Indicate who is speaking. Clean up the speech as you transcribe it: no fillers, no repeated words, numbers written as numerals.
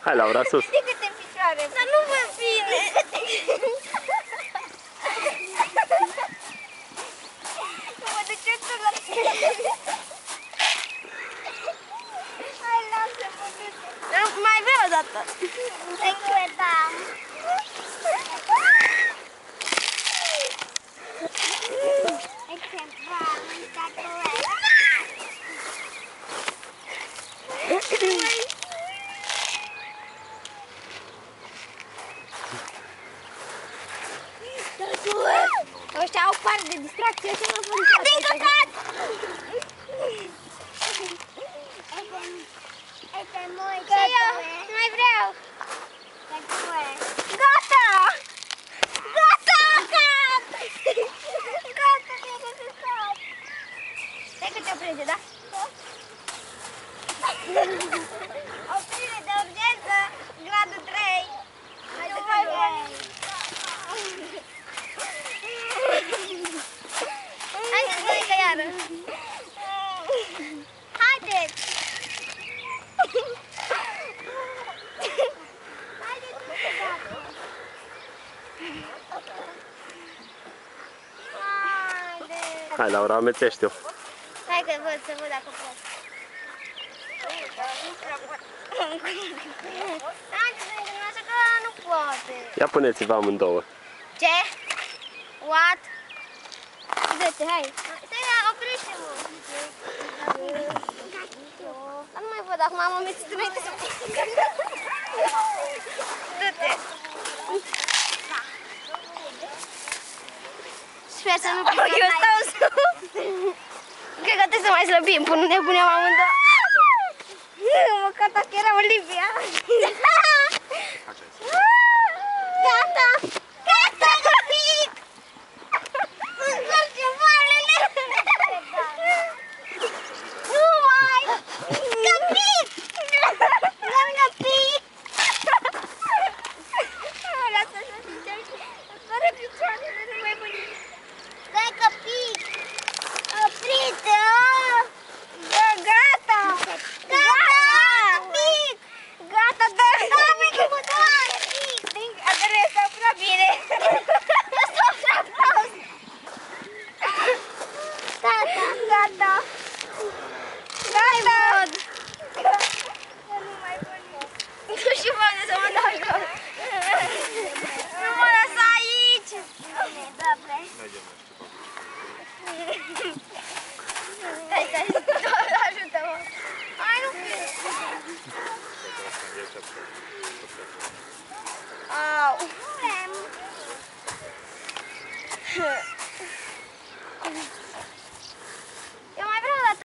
Speaker 1: Hai, Laura, sus.
Speaker 2: Ridică-te în picioare. Dar nu văd bine. Nu mă duce tu la tine. Hai, lasă-mă, du-te. Mai vreau o dată. Thank you, Edam. Ăștia au parte de distracție și nu sunt toate. Din căcat! Că eu mai vreau. Gata! Gata! Gata, trebuie să stau. Stai că te opreze, da? Oprire de urgență, gradul 3. Nu mai vrei. Hai să spui că iară. Haideți!
Speaker 1: Hai, Laura, amețește-o.
Speaker 2: Hai că văd, să văd dacă pot. Hai că așa că nu poate.
Speaker 1: Ia puneți-vă amândouă.
Speaker 2: Ce? What? Dă-te, hai. Stai, oprește-mă. Dar nu mai văd, acum am amețit înainte să... Dă-te. Sper să nu pică. Eu stau sus. Cred că trebuie să mai slăbim până ne punem amândouă. Măcar dacă era Olivia.